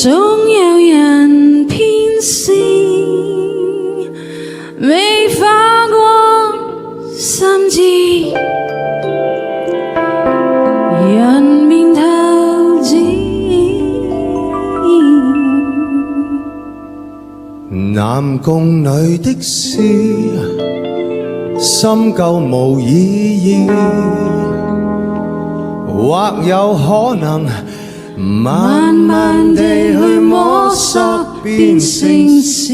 總有人偏私，未花過心智，人面透支。男共女的事，深究無意義，或有可能慢慢地去摸索變成事。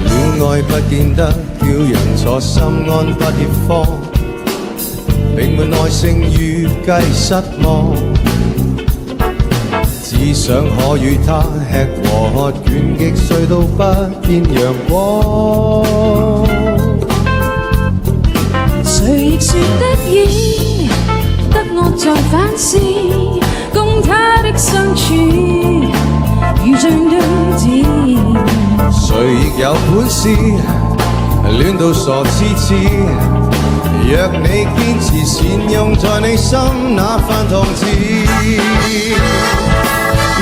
戀愛不見得叫人坐心安不怯慌，並沒耐性預計失望，只想可與他吃和喝，倦極睡到不見陽光。誰亦說得意，得我在反思，共他的相處如像對子。誰亦有本事，戀到傻痴痴。若你堅持善用在你心那番糖字，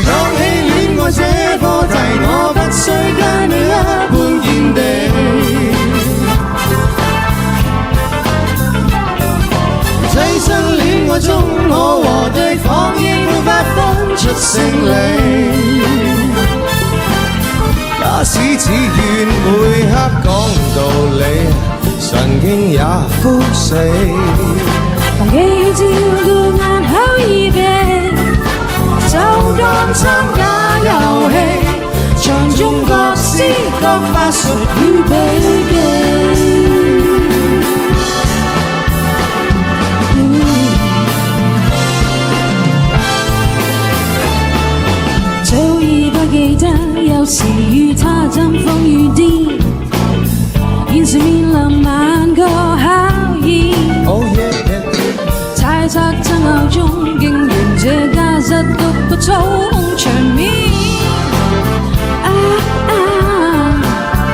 講起戀愛這課題，我不需跟你一般見地。棲身戀愛中，我和對方亦沒法分出勝利。假使只願每刻講道理，神經也枯死。忘記照顧眼口耳鼻，就當參加遊戲，場中各施各法術與秘技。早已不記得有時與他爭風與癲，現時面臨萬個考驗。猜測爭拗中，竟然這家室都不操控場面。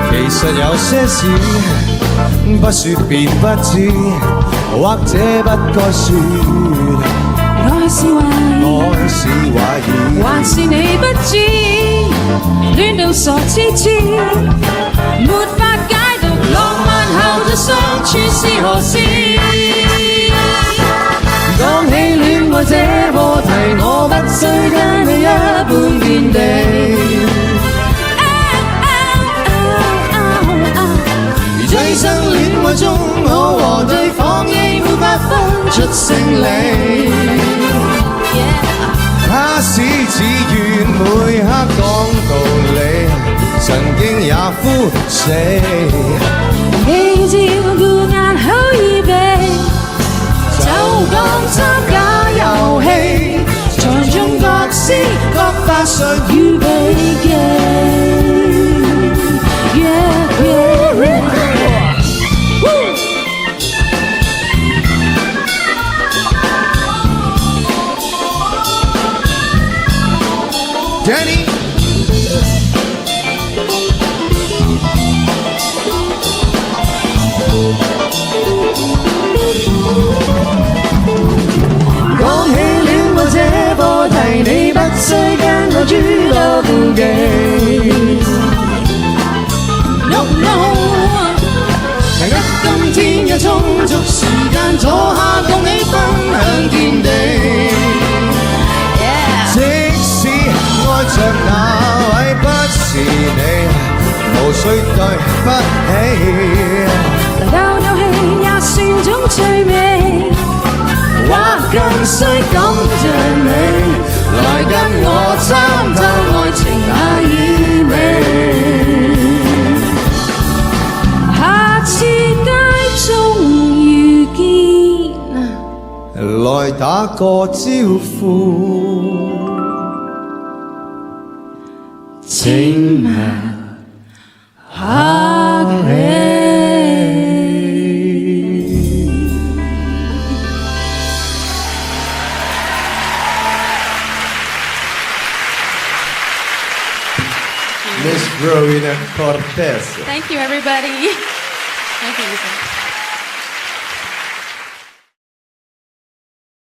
其實有些事不說便不知，或者不該說。愛是懷疑，還是你不知，戀到傻痴痴，沒法解讀浪漫後的相處是何事。講起戀愛這課題，我不需跟你一般見地。醉生戀愛中，我和對方亦沒法分出勝利。他使只願每刻講道理，神經也枯死。你照顧眼口耳鼻，就當參加遊戲，場中各施各法術與秘技。Danny 講起戀愛這課題，你不需跟我諸多顧忌。No no， 人一今天有充足時間，坐下共你分享天地。即使愛着那位不是你，無需對不起。能夠有戲也算種趣味，或更需感謝你，來跟我參透愛情那意味。下次街中遇見，來打個招呼。請問客氣。Miss Rowena Cortez. Thank you, everybody. Thank you, Ethan.